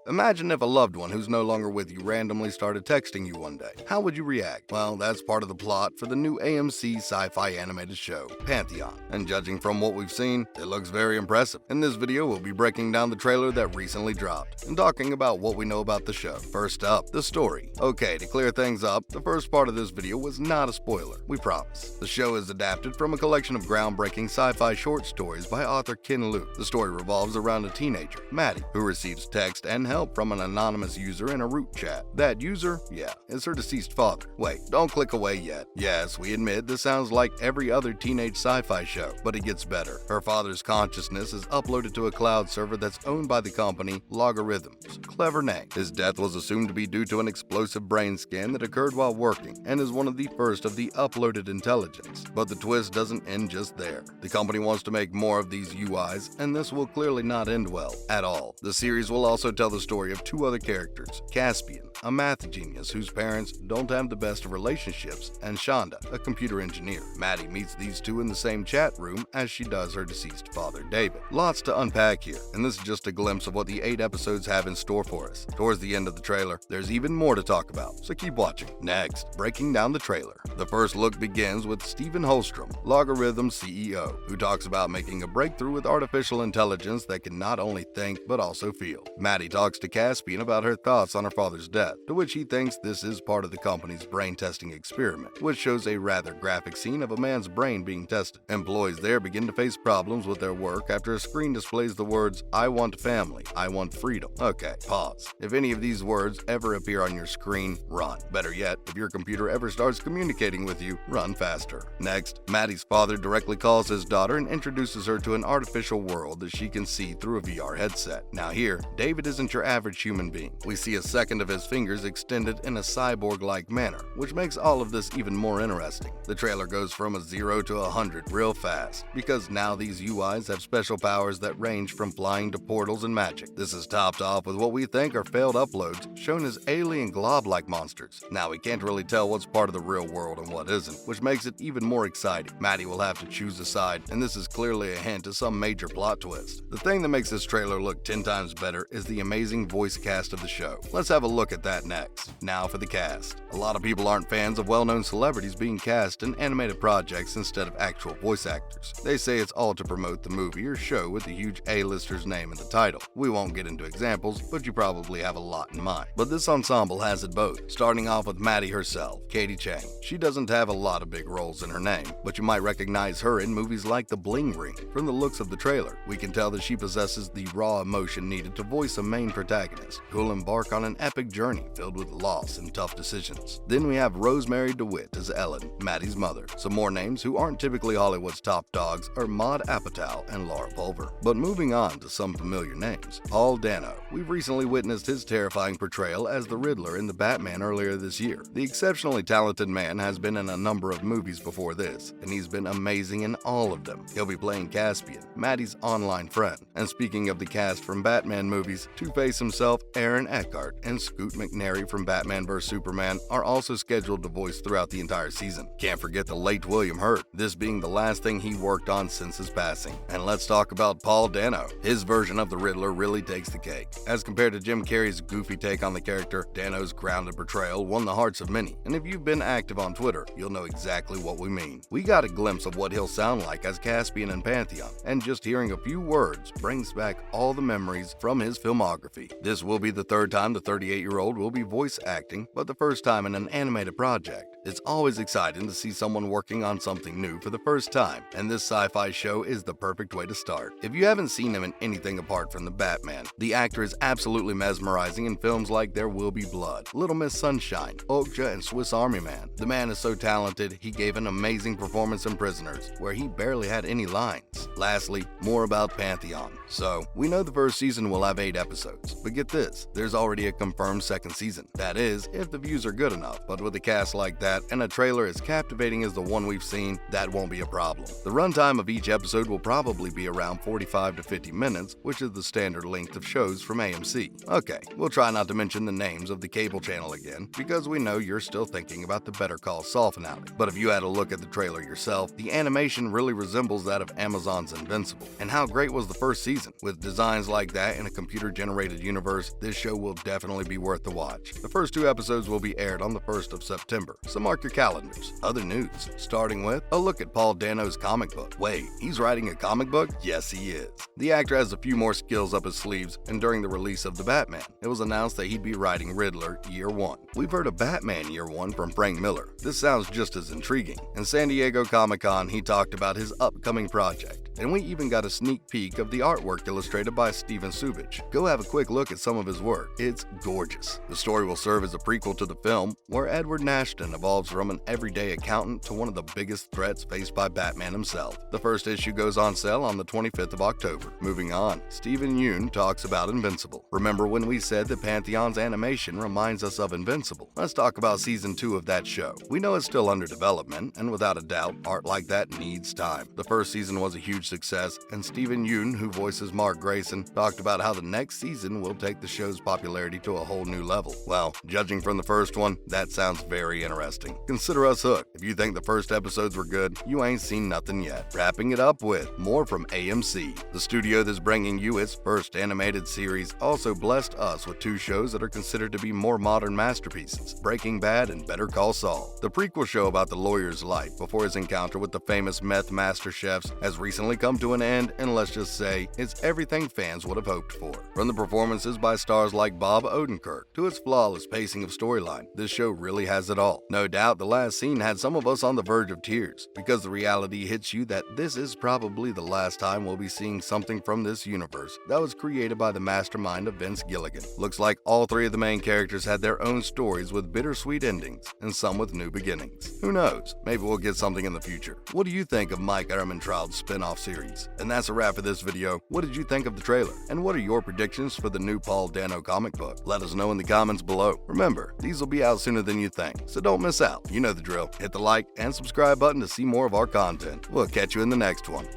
Imagine if a loved one who's no longer with you randomly started texting you one day. How would you react? Well, that's part of the plot for the new AMC sci-fi animated show, Pantheon. And judging from what we've seen, it looks very impressive. In this video, we'll be breaking down the trailer that recently dropped and talking about what we know about the show. First up, the story. Okay, to clear things up, the first part of this video was not a spoiler, we promise. The show is adapted from a collection of groundbreaking sci-fi short stories by author Ken Liu. The story revolves around a teenager, Maddie, who receives text and help from an anonymous user in a root chat. That user, is her deceased father. Wait, don't click away yet. Yes, we admit this sounds like every other teenage sci-fi show, but it gets better. Her father's consciousness is uploaded to a cloud server that's owned by the company Logarithms. Clever name. His death was assumed to be due to an explosive brain scan that occurred while working and is one of the first of the uploaded intelligence. But the twist doesn't end just there. The company wants to make more of these UIs, and this will clearly not end well at all. The series will also tell the story of two other characters, Caspian, a math genius whose parents don't have the best of relationships, and Shonda, a computer engineer. Maddie meets these two in the same chat room as she does her deceased father, David. Lots to unpack here, and this is just a glimpse of what the 8 episodes have in store for us. Towards the end of the trailer, there's even more to talk about, so keep watching. Next, breaking down the trailer. The first look begins with Stephen Holstrom, Logarithm CEO, who talks about making a breakthrough with artificial intelligence that can not only think but also feel. Maddie talks to Caspian about her thoughts on her father's death, to which he thinks this is part of the company's brain testing experiment, which shows a rather graphic scene of a man's brain being tested. Employees there begin to face problems with their work after a screen displays the words, "I want family, I want freedom." Okay, pause. If any of these words ever appear on your screen, run. Better yet, if your computer ever starts communicating with you, run faster. Next, Maddie's father directly calls his daughter and introduces her to an artificial world that she can see through a VR headset. Now here, David isn't your average human being. We see a second of his fingers extended in a cyborg-like manner, which makes all of this even more interesting. The trailer goes from a 0 to 100 real fast, because now these UIs have special powers that range from flying to portals and magic. This is topped off with what we think are failed uploads, shown as alien glob-like monsters. Now we can't really tell what's part of the real world and what isn't, which makes it even more exciting. Maddie will have to choose a side, and this is clearly a hint to some major plot twist. The thing that makes this trailer look 10 times better is the amazing voice cast of the show. Let's have a look at that next. Now for the cast. A lot of people aren't fans of well-known celebrities being cast in animated projects instead of actual voice actors. They say it's all to promote the movie or show with the huge A-lister's name in the title. We won't get into examples, but you probably have a lot in mind. But this ensemble has it both, starting off with Maddie herself, Katie Chang. She doesn't have a lot of big roles in her name, but you might recognize her in movies like The Bling Ring. From the looks of the trailer, we can tell that she possesses the raw emotion needed to voice a main protagonist who will embark on an epic journey filled with loss and tough decisions. Then we have Rosemary DeWitt as Ellen, Maddie's mother. Some more names who aren't typically Hollywood's top dogs are Maude Apatow and Laura Pulver. But moving on to some familiar names. Paul Dano. We've recently witnessed his terrifying portrayal as the Riddler in The Batman earlier this year. The exceptionally talented man has been in a number of movies before this, and he's been amazing in all of them. He'll be playing Caspian, Maddie's online friend. And speaking of the cast from Batman movies, Two-Face himself, Aaron Eckhart, and Scoot McNairy from Batman vs Superman are also scheduled to voice throughout the entire season. Can't forget the late William Hurt, this being the last thing he worked on since his passing. And let's talk about Paul Dano. His version of the Riddler really takes the cake. As compared to Jim Carrey's goofy take on the character, Dano's grounded portrayal won the hearts of many. And if you've been active on Twitter, you'll know exactly what we mean. We got a glimpse of what he'll sound like as Caspian in Pantheon, and just hearing a few words brings back all the memories from his filmography. This will be the third time the 38-year-old will be voice acting, but the first time in an animated project. It's always exciting to see someone working on something new for the first time, and this sci-fi show is the perfect way to start. If you haven't seen him in anything apart from the Batman, the actor is absolutely mesmerizing in films like There Will Be Blood, Little Miss Sunshine, Okja, and Swiss Army Man. The man is so talented, he gave an amazing performance in Prisoners, where he barely had any lines. Lastly, more about Pantheon. So, we know the first season will have 8 episodes, but get this, there's already a confirmed second season. That is, if the views are good enough, but with a cast like that, that and a trailer as captivating as the one we've seen, that won't be a problem. The runtime of each episode will probably be around 45 to 50 minutes, which is the standard length of shows from AMC. Okay, we'll try not to mention the names of the cable channel again, because we know you're still thinking about the Better Call Saul finale. But if you had a look at the trailer yourself, the animation really resembles that of Amazon's Invincible. And how great was the first season? With designs like that in a computer-generated universe, this show will definitely be worth the watch. The first 2 episodes will be aired on the 1st of September, so mark your calendars. Other news, starting with a look at Paul Dano's comic book. Wait, he's writing a comic book? Yes, he is. The actor has a few more skills up his sleeves, and during the release of The Batman, it was announced that he'd be writing Riddler Year 1. We've heard of Batman Year 1 from Frank Miller. This sounds just as intriguing. In San Diego Comic-Con, he talked about his upcoming project, and we even got a sneak peek of the artwork illustrated by Steven Subich. Go have a quick look at some of his work. It's gorgeous. The story will serve as a prequel to the film, where Edward Nashton evolves from an everyday accountant to one of the biggest threats faced by Batman himself. The first issue goes on sale on the 25th of October. Moving on, Stephen Yeun talks about Invincible. Remember when we said that Pantheon's animation reminds us of Invincible? Let's talk about season 2 of that show. We know it's still under development, and without a doubt, art like that needs time. The first season was a huge success, and Stephen Yeun, who voices Mark Grayson, talked about how the next season will take the show's popularity to a whole new level. Well, judging from the first one, that sounds very interesting. Consider us hooked. If you think the first episodes were good, you ain't seen nothing yet. Wrapping it up with more from AMC. The studio that's bringing you its first animated series also blessed us with 2 shows that are considered to be more modern masterpieces, Breaking Bad and Better Call Saul. The prequel show about the lawyer's life before his encounter with the famous meth master chefs has recently come to an end, and let's just say it's everything fans would have hoped for. From the performances by stars like Bob Odenkirk to its flawless pacing of storyline, this show really has it all. No doubt the last scene had some of us on the verge of tears, because the reality hits you that this is probably the last time we'll be seeing something from this universe that was created by the mastermind of Vince Gilligan. Looks like all 3 of the main characters had their own stories with bittersweet endings, and some with new beginnings. Who knows? Maybe we'll get something in the future. What do you think of Mike Ehrmantraud's spin-off series? And that's a wrap for this video. What did you think of the trailer? And what are your predictions for the new Paul Dano comic book? Let us know in the comments below. Remember, these will be out sooner than you think, so don't miss out. You know the drill. Hit the like and subscribe button to see more of our content. We'll catch you in the next one.